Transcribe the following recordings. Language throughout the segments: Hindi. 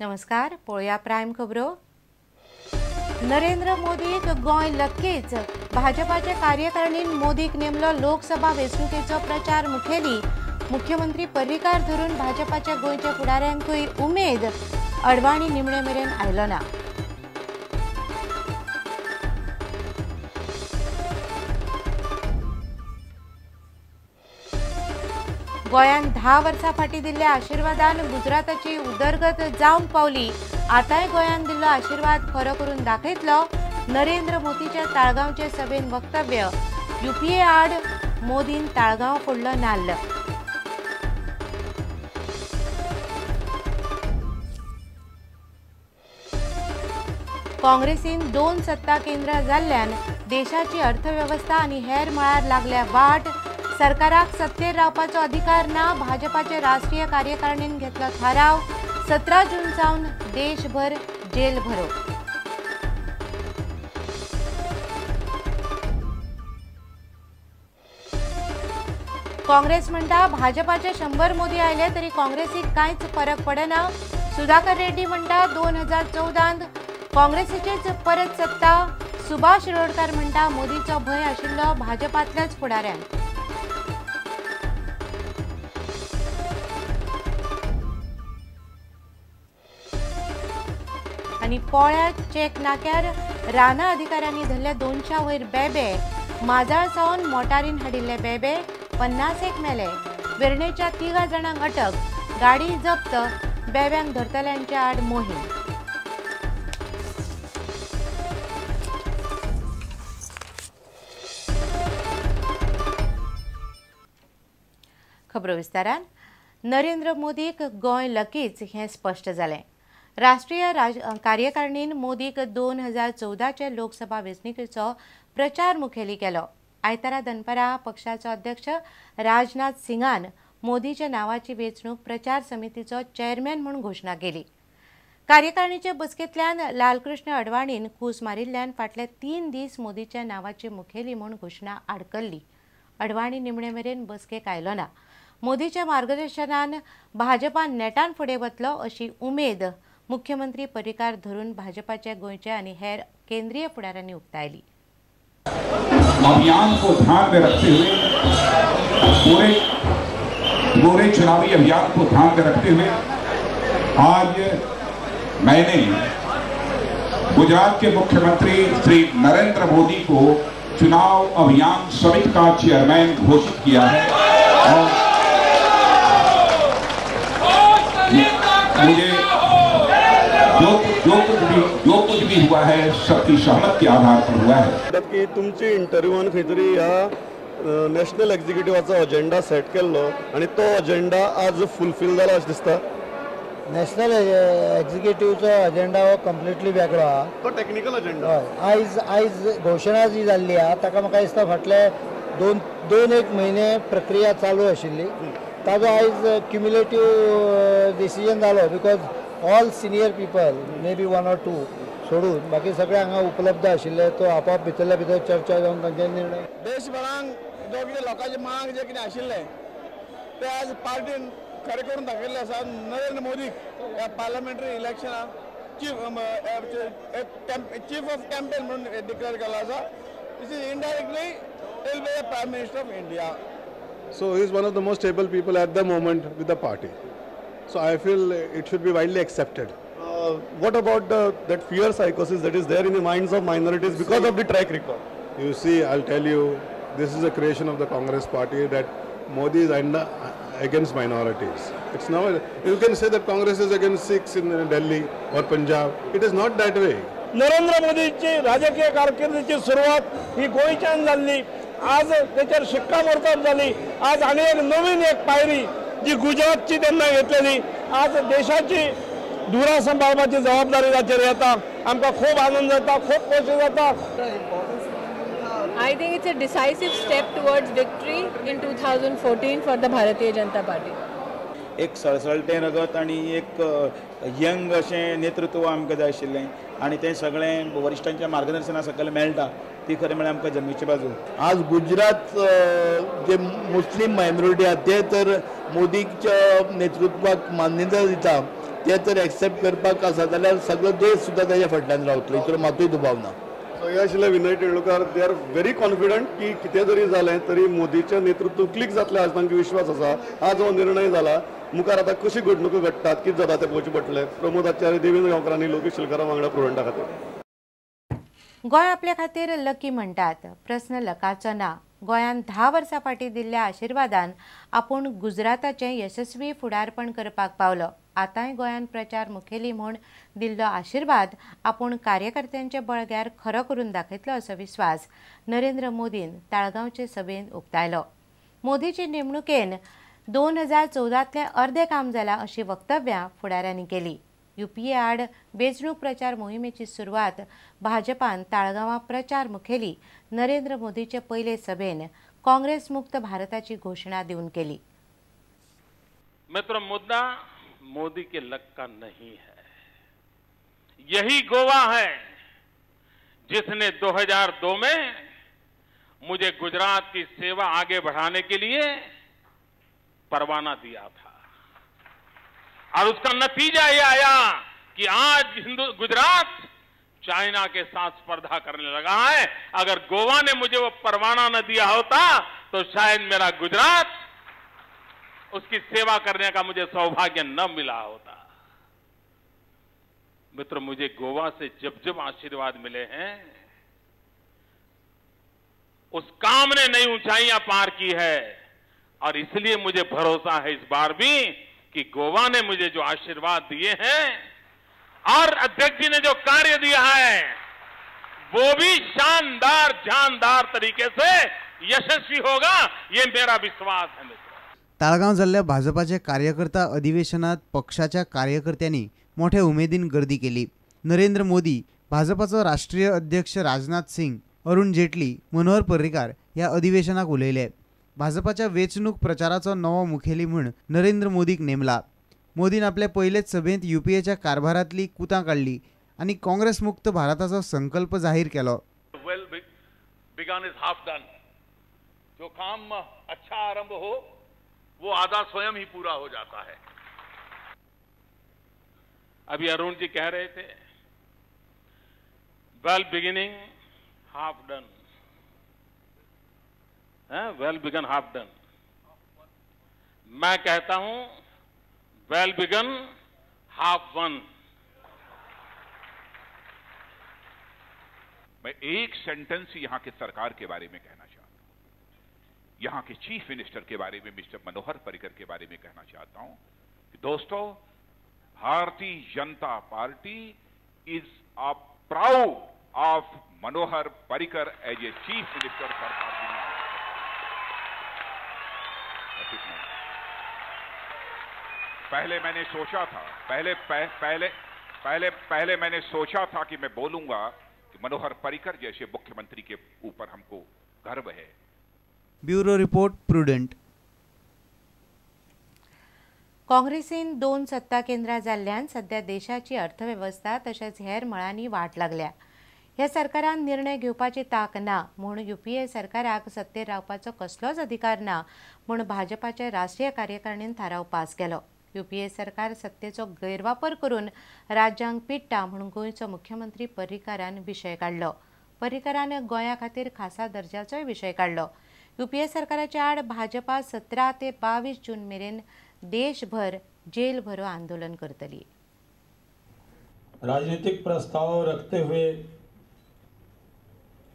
नमस्कार, पळया प्रायम खबरो। नरेंद्र मोदीक गोंय लक्कीच। भाजपाचे कार्यकारिणीन मोदीक नेमलो लोकसभा वेंचणुकेचो प्रचार मुखेली। मुख्यमंत्री पर्रीकार धरून भाजपाच्या गोंयच्या फुडाऱ्यांकूय उमेद। अडवाणी निमणे मेरेन आयलो ना। गोंयान 10 वर्सां फाटी दिल्ल्या आशिर्वादान गुजराताची उदरगत जावंक पावली। आतांय गोंयान दिल्लो आशिर्वाद खरो करून दाखयतलो। नरेंद्र मोदीच्या ताळगांवचे सभेन वक्तव्य। यूपीए आड मोदीन ताळगांव फोडलो नाल्ल। काँग्रेसीन 2 सत्ता केंद्रां जाल्ल्यान देशाची अर्थव्यवस्था आनी हेर मळार लागल्या वाट। सरकाराक सत्तेर रावपाचो अधिकार ना। भाजपाचे राष्ट्रीय कार्यकारिणीन घेतलो थाराव। 17 जून सावन देशभर जेल भरो। काँग्रेस म्हणटा भाजपाचे 100 मोदी आयले तरी काँग्रेसीक कांयच फरक पडना। सुधाकर रेड्डी म्हणटा 2014 काँग्रेसीचीच परत सत्ता। सुभाष शिरोडकार म्हणटा मोदीचो भंय आशिल्लो भाजपांतल्याच फुडाऱ्यांक। आणि पोळ्या चेक नाक्यार राना अधिकाऱ्यांनी धरले 200 वयर बेबे। माजाळ सावन मोटारीन हाडिल्ले बेबे। 51 मेले। वेर्णेच्या 3 जाणांक अटक। गाडी जप्त। बेब्यांक धरतल्यांच्या आड मोहीम। खबरो विस्तारान। नरेंद्र मोदीक गोंय लकीच हें स्पश्ट जालें। राष्ट्रीय कार्यकारिणीन मोदीक 2014चे लोकसभा वेंचणुकेचो प्रचार मुखेली केलो। आयतारा दनपारा पक्षाचो अध्यक्ष राजनाथ सिंगान मोदीच्या नावाची वेंचणूक प्रचार समितीचो चेअरमॅन म्हूण घोशणा केली। कार्यकारिणीचे बसकेंतल्यान लालकृष्ण अडवाणीन खूस मारिल्ल्यान फाटले 3 दीस मोदीच्या नावाची मुखेली म्हूण घोशणा आडकल्ली। अडवाणी निमणे मेरेन बसकेक आयलो ना। मोदीच्या मार्गदर्शनान भाजपान नेटान फुडें वतलो अशी उमेद मुख्यमंत्री पर्रीकार धरून भाजपाचे गोंयचे आनी हेर केंद्रीय फुडाऱ्यांनी उक्तायली। अभियान को ध्यान में रखते हुए पूरे चुनावी अभियान को ध्यान में रखते हुए आज मैंने गुजरात के मुख्यमंत्री श्री नरेंद्र मोदी को चुनाव अभियान समिति का चेयरमैन घोषित किया है और मुझे जो कुछ भी हुआ है सबकी सहमति के आधार पर हुआ है। की तुमची इंटरव्यून खंय तरी ह्या नॅशनल एक्झिक्युटिव्हाचो अजेंडा सेट केल्लो आणि तो अजेंडा आज फुलफिल जाला अशें दिसता। नॅशनल एक्झिक्युटिव्हचो अजेंडा हो कंप्लिटली वेगळो आहा। तो टेक्निकल अजेंडा आयज घोशणा जी जाल्ली आहा ताका म्हाका दिसता फाटले दोन एक म्हयने प्रक्रिया चालू आशिल्ली। ताजो आयज क्युम्युलेटिव्ह डिसिजन जालो because all senior people may be 1 or 2 सोडून बाकी सगळे हांगा उपलब्ध आशिल्ले। तो आपोआप भितरल्या भितर चर्चा जावन तांचे निर्णय देशभरांक जो कितें लोकांचे मांग जे कितें आशिल्ले ते आज पार्टीन खरें करून दाखयल्ले आसा। नरेंद्र मोदीक ह्या पार्लमेंटरी इलेक्शनाक चीफ ऑफ कॅम्पेन म्हणून डिक्लेअर केलो आसा। This is indirectly will be the prime minister of India. So he is one of the most stable people at the moment with the party. So I feel it should be widely accepted. What about that fear psychosis that is there in the minds of minorities because of the track record? You see, I'll tell you, this is a creation of the Congress party that Modi is against minorities. It's now, you can say that Congress is against Sikhs in Delhi or Punjab. It is not that way. Narendra मोदीची राजकीय कारकिर्दीची सुरुवात ही गोंयच्यान जाल्ली। आज त्याच्यावर शिक्कामोर्तब झाली। आज आणि एक पायरी जी गुजरातची त्यांना घेतलेली आज देशाची धुरा सांभाळपाची जबाबदारी ताचेर येता। आमकां खूप आनंद जाता, खूप खोशी जाता। I think it's a decisive step towards victory in 2014 for the Bharatiya Janata Party. एक सळसळटे रगत आणि एक यंग अशें नेतृत्व आमकां जाय आशिल्लें आणि तें सगळें वरिश्ठांच्या मार्गदर्शना सकयल मेळटा ती खरें म्हळ्यार आमकां जमनीची बाजू। आज गुजरात जे मुस्लिम मायनॉरिटी आहा ते तर मोदीच्या नेतृत्वाक मान्यता दिता ते तर एक्सेप्ट करपाक आसा जाल्यार सगळो देश सुद्दां ताच्या फाटल्यान रावतलो, इतलो मातूय दुबाव ना. हे आशिल्ले Vinay Tendulkar, they are very confident की कितें जरी जालें तरी मोदीच्या नेतृत्व क्लिक जातलें हाजो तांकां विश्वास आसा. आज हो निर्णय जाला, मुखार आतां कशी घडणुको घडटात, कितें जाता तें पळोवचें पडटलें. प्रमोद आचार्य, देवेंद्र गांवकर आनी लोकेश शिलकारा वांगडा प्रुडंटा खातीर. गोंय आपल्या खातीर लकी म्हणटात. प्रस्न लकाचो ना. गोंयान 10 वर्सां फाटीं दिल्ल्या आशिर्वादान आपूण गुजराताचें यशस्वी फुडारपण करपाक पावलो. आतांय गोंयान प्रचार मुखेली म्हूण दिल्लो आशिर्वाद आपूण कार्यकर्त्यांचे बळग्यार खरो करून दाखयतलो असो विस्वास नरेंद्र मोदीन ताळगांवचे सभेन उक्तायलो. मोदीची नेमणुकेन 2014तलें अर्दें काम जालां अशी वक्तव्यां फुडाऱ्यांनी केली. UPA आड वेंचणूक प्रचार मोहिमेची सुरवात भाजपान ताळगांवां प्रचार मुखेली नरेंद्र मोदीचे पयले सभेन काँग्रेस मुक्त भारताची घोषणा दिवन केली. मित्र, मुद्दा मोदी के लक का नहीं है. यही गोवा है जिसने 2002 में मुझे गुजरात की सेवा आगे बढ़ाने के लिए परवाना दिया था और उसका नतीजा ये आया कि आज गुजरात चाइना के साथ स्पर्धा करने लगा है. अगर गोवा ने मुझे वो परवाना न दिया होता तो शायद मेरा गुजरात उसकी सेवा करने का मुझे सौभाग्य न मिला होता. मित्र, मुझे गोवा से जब जब आशीर्वाद मिले हैं उस काम ने नई ऊंचाइयां पार की है और इसलिए मुझे भरोसा है इस बार भी कि गोवा ने मुझे जो आशीर्वाद दिए हैं और अध्यक्ष जी ने जो कार्य दिया है वो भी शानदार जानदार तरीके से यशस्वी होगा, ये मेरा विश्वास है. मित्र, ताळगांव जाल्ल्या भाजपाच्या कार्यकर्ता अधिवेशनात पक्षाच्या कार्यकर्त्यांनी मोठ्या उमेदीन गर्दी केली. नरेंद्र मोदी, भाजपाचो राष्ट्रीय अध्यक्ष राजनाथ सिंग, अरुण जेटली, मनोहर पर्रीकार ह्या अधिवेशनाक उलयले. भाजपाच्या वेंचणूक प्रचाराचो नवो मुखेली म्हूण नरेंद्र मोदीक नेमला. मोदीन आपल्या पयलेच सभेंत UPAच्या कारभारांतली कुतां काडली आनी काँग्रेस मुक्त भारताचो संकल्प जाहीर केलो. Well begun is half done. जो काम अच्छा आरंभ हो वो आधा स्वयं ही पूरा हो जाता है. अभी अरुण जी कह रहे थे well beginning half done. Well begin half done. मैं कहता हूं वेल बिगन हाफ वन. मैं एक सेंटेंस यहां के सरकार के बारे में कहना चाहता हूं, यहां के चीफ मिनिस्टर के बारे में, मिस्टर मनोहर पर्रिकर के बारे में कहना चाहता हूं कि दोस्तों, Bharatiya Janata party is a proud of Manohar Parrikar as a chief minister for party. पहले मैंने सोचा था पहले मैंने सोचा था कि मैं बोलूंगा कि मनोहर पर्रिकर जैसे मुख्यमंत्री के ऊपर हमको गर्व है. Bureau report, Prudent. काँग्रेसीन 2 सत्ता केंद्रां जाल्ल्यान सध्या देशाची अर्थवेवस्था तशेंच हेर मळांनी वाट लागल्या. ह्या सरकारान निर्णय घेवपाची तांक ना म्हूण UPA सरकाराक सत्तेर रावपाचो कसलोच अधिकार ना म्हूण भाजपाच्या राष्ट्रीय कार्यकारिणीन थाराव पास केलो. UPA सरकार सत्तेचो गैरवापर करून राज्यांक पिट्टा म्हणून गोंयचो मुख्यमंत्री पर्रीकारान विशय काडलो. पर्रीकारान गोंया खातीर खासा दर्जाचोय विशय काडलो. UPA सरकाराच्या आड भाजपा 17 ते 22 जून मेरेन देशभर जेल भरो आंदोलन करतली. राजनीतिक प्रस्ताव रखते हुए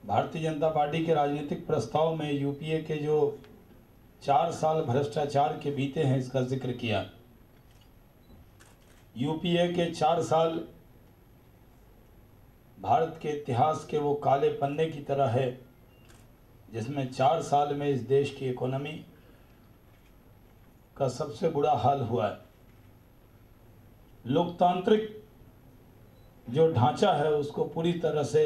भारतीय जनता पार्टी के राजनीतिक प्रस्ताव में UPA के जो 4 साल भ्रष्टाचार के बीते हैं इसका जिक्र किया. UPA के 4 साल भारत के इतिहास के वो काले पन्ने की तरह है जिसमें 4 साल में इस देश की इकोनॉमी का सबसे बुरा हाल हुआ है. लोकतांत्रिक जो ढांचा है उसको पूरी तरह से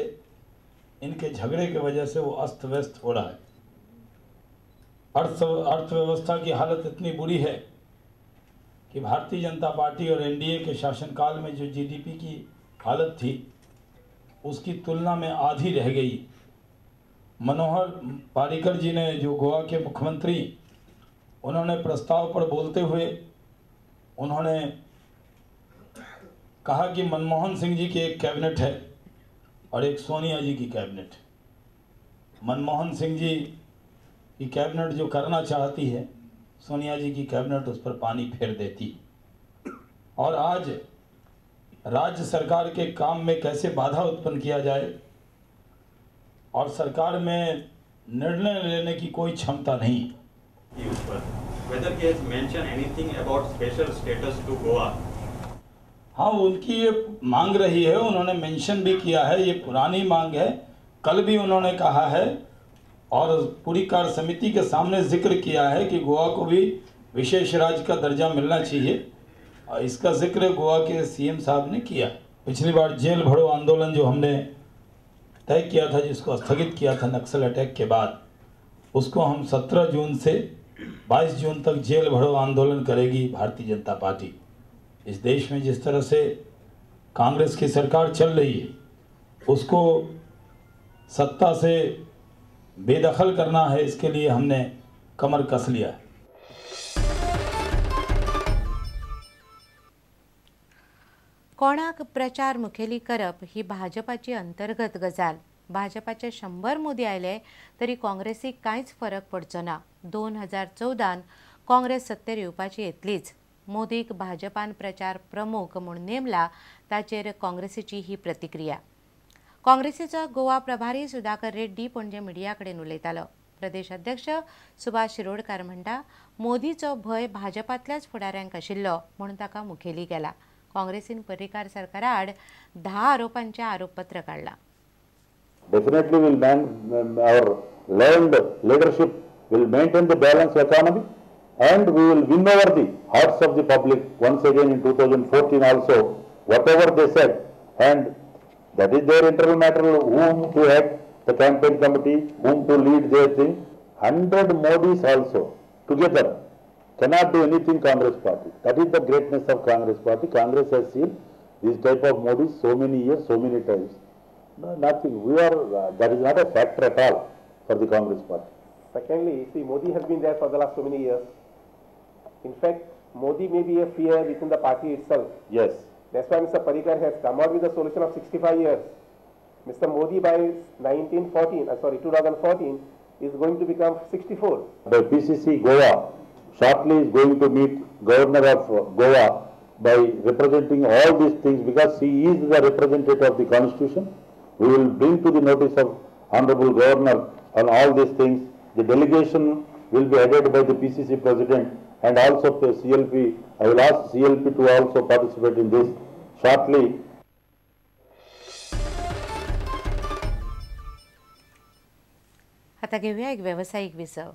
इनके झगड़े की वजह से वो अस्त व्यस्त हो रहा है. अर्थव्यवस्था की हालत इतनी बुरी है कि भारतीय जनता पार्टी और NDA के शासनकाल में जो GDP की हालत थी उसकी तुलना में आधी रह गई. मनोहर पर्रिकर जी ने, जो गोवा के मुख्यमंत्री, उन्होंने प्रस्ताव पर बोलते हुए उन्होंने कहा कि मनमोहन सिंह जी की एक कैबिनेट है और एक सोनिया जी की कैबिनेट। मनमोहन सिंह जी की कैबिनेट जो करना चाहती है, सोनिया जी की कैबिनेट उस पर पानी फेर देती। और आज राज्य सरकार के काम में कैसे बाधा उत्पन्न किया जाए और सरकार में निर्णय लेने की कोई क्षमता नहीं। Whether he has mentioned anything about special status to Goa? हाँ, उनकी ये मांग रही है, उन्होंने मेंशन भी किया है, ये पुरानी मांग है। कल भी उन्होंने कहा है और पूरी कार्य समिति के सामने जिक्र किया है कि गोवा को भी विशेष राज्य का दर्जा मिलना चाहिए और इसका जिक्र गोवा के सीएम साहब ने किया। पिछली बार जेल भरो आंदोलन जो हमने तय किया था, जिसको स्थगित किया था नक्सल अटैक के बाद, उसको हम 17 जून से 22 जून तक जेल भरो आंदोलन करेगी भारतीय जनता पार्टी। इस देश में जिस तरह से कांग्रेस की सरकार चल रही है, उसको सत्ता से बेदखल करना है, इसके लिए हमने कमर कस लिया है। कोणाक प्रचार मुखेली करप ही भाजपाची अंतर्गत गजाल। भाजपाचे 100 मोदी आयले तरी काँग्रेसीक कांयच फरक पडचो ना। 2014 काँग्रेस सत्तेर येवपाची येतलीच। मोदीक भाजपान प्रचार प्रमुख म्हूण नेमला, ताचेर काँग्रेसीची ही प्रतिक्रिया। काँग्रेसीचो गोवा प्रभारी सुधाकर रेड्डी पणजे मिडिया कडेन उलयतालो। प्रदेश अध्यक्ष सुभाष शिरोडकार म्हणटा, मोदीचो भंय भाजपांतल्याच फुडाऱ्यांक आशिल्लो म्हणून ताका मुखेली केला। काँग्रेसीन पर्रीकार सरकारा आड 10 आरोपांचे आरोपपत्र काढला। Definitely will our learned leadership will maintain the balanced economy and we will win over the hearts of the public once again in 2014 also, whatever they said, and that is their internal matter, whom to head the campaign committee, whom to lead their thing. 100 Modis also together cannot do anything Congress party. That is the greatness of Congress party. Congress has seen this type of Modis so many years, so many times. No, nothing. We are, that is not a factor at all for the Congress party. Secondly, see, Modi has been there for the last so many years. In fact, Modi may be a fear within the party itself. Yes. That's why Mr. Parrikar has come out with a solution of 65 years. Mr. Modi by 2014 is going to become 64. The PCC Goa shortly is going to meet Governor of Goa by representing all these things, because he is the representative of the Constitution. We will bring to the notice of Honorable Governor on all these things. The delegation will be headed by the PCC President and also the CLP. I will ask CLP to also participate in this shortly. आता घेऊया एक व्यावसायिक विसव।